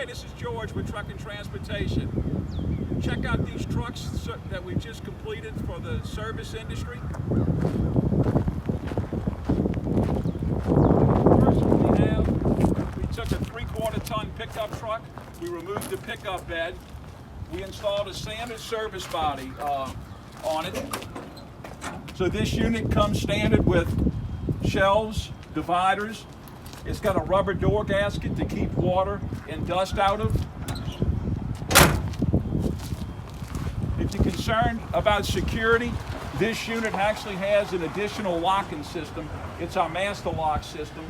Hey, this is George with Truck and Transportation. Check out these trucks that we just completed for the service industry. First we took a 3/4 ton pickup truck. We removed the pickup bed. We installed a standard service body on it. So this unit comes standard with shelves, dividers. It's got a rubber door gasket to keep water and dust out of. If you're concerned about security, this unit actually has an additional locking system. It's our master lock system.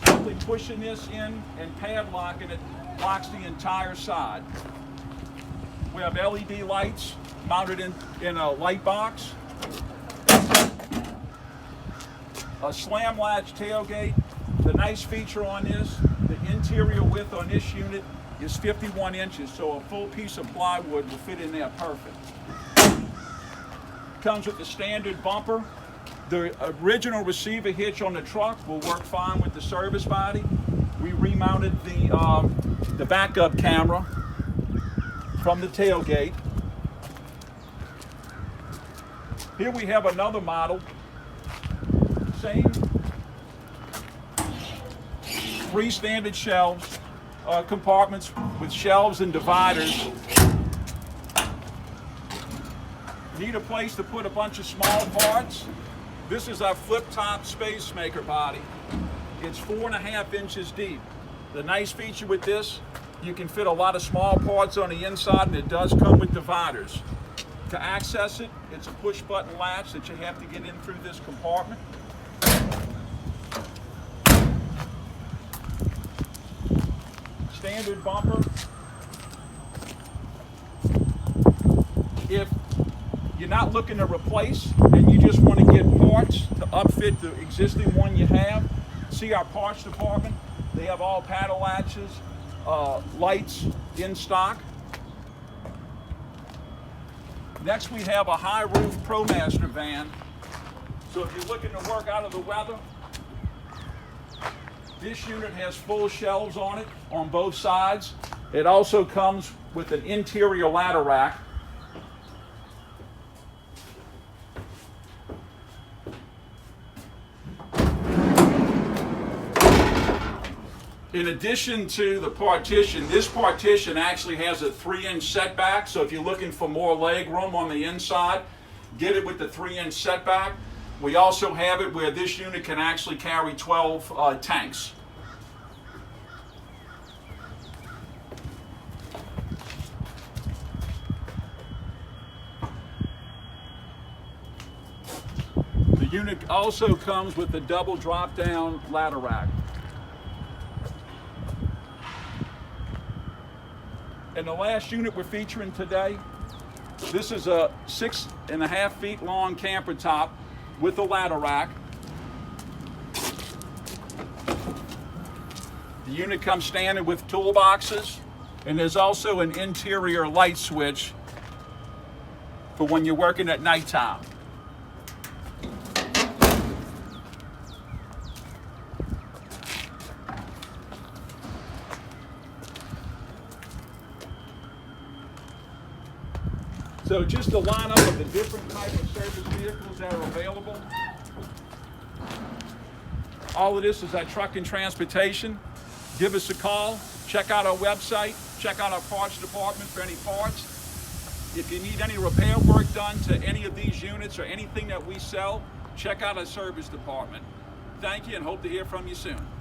Simply pushing this in and padlocking it locks the entire side. We have LED lights mounted in a light box. A slam latch tailgate. The nice feature on this, the interior width on this unit is 51 inches, so a full piece of plywood will fit in there perfect. Comes with the standard bumper. The original receiver hitch on the truck will work fine with the service body. We remounted the backup camera from the tailgate. Here we have another model. Same. 3 standard shelves, compartments with shelves and dividers. Need a place to put a bunch of small parts? This is our flip top space maker body. It's 4.5 inches deep. The nice feature with this, you can fit a lot of small parts on the inside, and it does come with dividers. To access it, it's a push button latch that you have to get in through this compartment. Standard bumper. If you're not looking to replace and you just want to get parts to upfit the existing one you have, see our parts department. They have all paddle latches, lights in stock. Next we have a high roof ProMaster van. So if you're looking to work out of the weather, this unit has full shelves on it on both sides. It also comes with an interior ladder rack. In addition to the partition, this partition actually has a 3-inch setback. So if you're looking for more leg room on the inside, get it with the 3-inch setback. We also have it where this unit can actually carry 12 tanks. The unit also comes with a double drop-down ladder rack. And the last unit we're featuring today, this is a 6.5 feet long camper top with a ladder rack. The unit comes standard with toolboxes, and there's also an interior light switch for when you're working at nighttime. So just a lineup of the different type of service vehicles that are available. All of this is at Truck and Transportation. Give us a call, check out our website, check out our parts department for any parts. If you need any repair work done to any of these units or anything that we sell, check out our service department. Thank you and hope to hear from you soon.